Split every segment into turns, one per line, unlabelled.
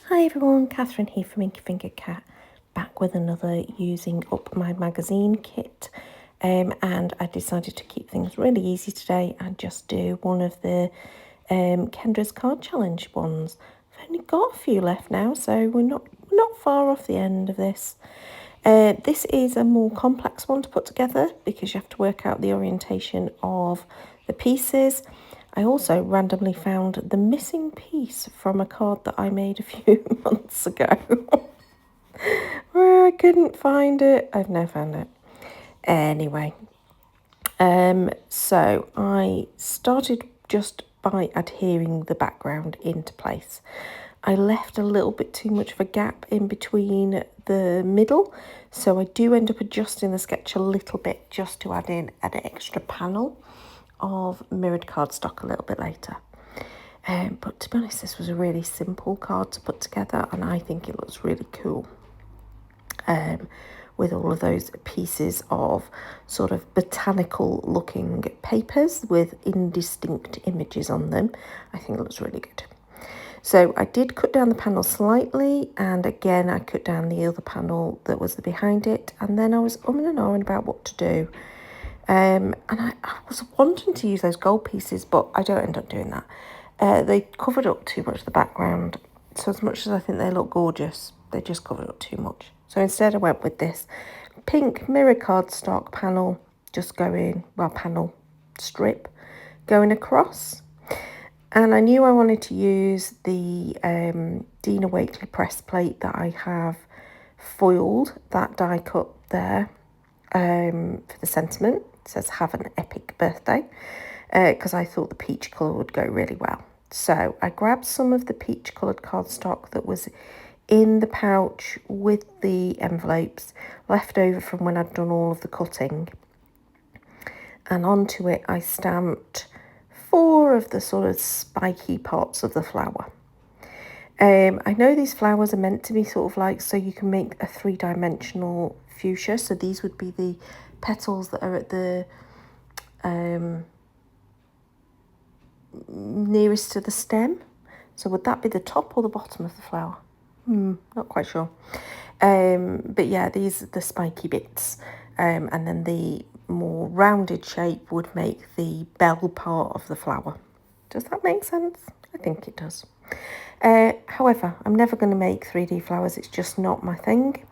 Hi everyone, Catherine here from Inky Finger Cat, back with another using up my magazine kit. And I decided to keep things really easy today and just do one of the Kendra's Card Challenge ones. I've only got a few left now, so we're not far off the end of this. This is a more complex one to put together because you have to work out the orientation of the pieces. I also randomly found the missing piece from a card that I made a few months ago. Where I couldn't find it. I've now found it. Anyway, so I started just by adhering the background into place. I left a little bit too much of a gap in between the middle, so I do end up adjusting the sketch a little bit just to add in an extra panel of mirrored cardstock a little bit later. But to be honest, this was a really simple card to put together and I think it looks really cool. With all of those pieces of sort of botanical looking papers with indistinct images on them. I think it looks really good. So I did cut down the panel slightly, and again I cut down the other panel that was behind it, and then I was umming and ahhing about what to do. And I was wanting to use those gold pieces, but I don't end up doing that. They covered up too much of the background, so as much as I think they look gorgeous, they just covered up too much. So instead I went with this pink mirror cardstock panel, just going, well, panel strip going across. And I knew I wanted to use the Dina Wakley press plate that I have foiled, that die cut there, for the sentiment. It says have an epic birthday, because I thought the peach colour would go really well. So I grabbed some of the peach coloured cardstock that was in the pouch with the envelopes left over from when I'd done all of the cutting, and onto it I stamped 4 of the sort of spiky parts of the flower. I know these flowers are meant to be sort of like, so you can make a 3-dimensional fuchsia, so these would be the petals that are at the nearest to the stem. So would that be the top or the bottom of the flower? Not quite sure. But yeah, these are the spiky bits. And then the more rounded shape would make the bell part of the flower. Does that make sense? I think it does. However, I'm never going to make 3D flowers. It's just not my thing.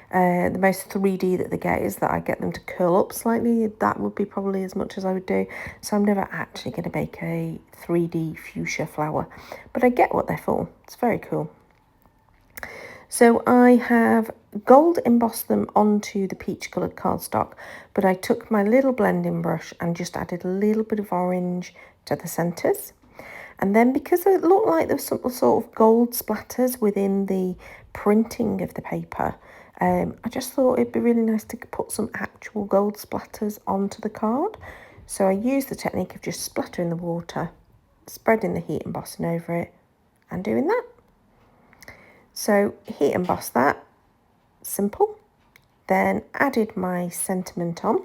The most 3D that they get is that I get them to curl up slightly. That would be probably as much as I would do. So I'm never actually going to make a 3D fuchsia flower. But I get what they're for. It's very cool. So I have gold embossed them onto the peach coloured cardstock, but I took my little blending brush and just added a little bit of orange to the centres. And then because it looked like there was some sort of gold splatters within the printing of the paper, I just thought it'd be really nice to put some actual gold splatters onto the card. So I used the technique of just splattering the water, spreading the heat embossing over it, and doing that. So heat embossed that, simple. Then added my sentiment on.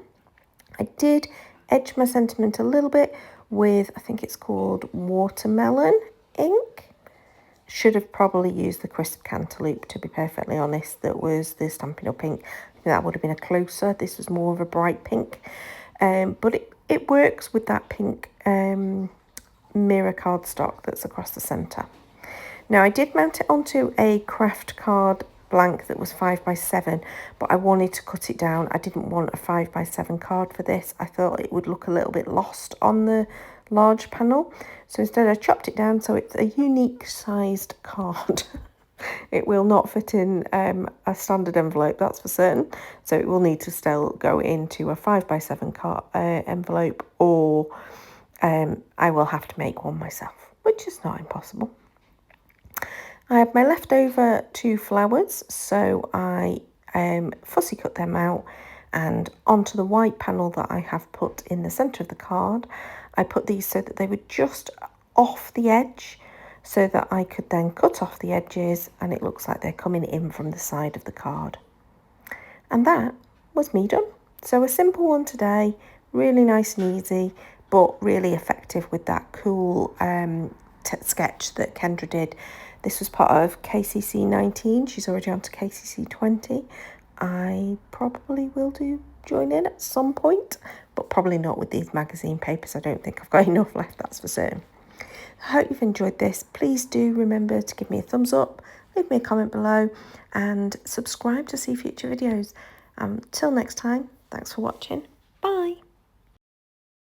I did edge my sentiment a little bit with, I think it's called watermelon ink. Should have probably used the crisp cantaloupe, to be perfectly honest. That was the Stampin' Up! Ink. I think that would have been a closer. This was more of a bright pink. But it works with that pink mirror cardstock that's across the centre. Now I did mount it onto a craft card blank that was 5x7, but I wanted to cut it down. I didn't want a 5x7 card for this. I thought it would look a little bit lost on the large panel. So instead I chopped it down so it's a unique sized card. It will not fit in a standard envelope, that's for certain. So it will need to still go into a 5x7 card, envelope, or I will have to make one myself, which is not impossible. I have my leftover 2 flowers, so I fussy cut them out, and onto the white panel that I have put in the centre of the card, I put these so that they were just off the edge, so that I could then cut off the edges and it looks like they're coming in from the side of the card. And that was me done. So a simple one today, really nice and easy, but really effective with that cool sketch that Kendra did This was part of KCC 19. She's already on to KCC 20. I probably will join in at some point, but probably not with these magazine papers. I don't think I've got enough left, that's for certain. I hope you've enjoyed this. Please do remember to give me a thumbs up, leave me a comment below, and subscribe to see future videos. Till next time, thanks for watching. Bye.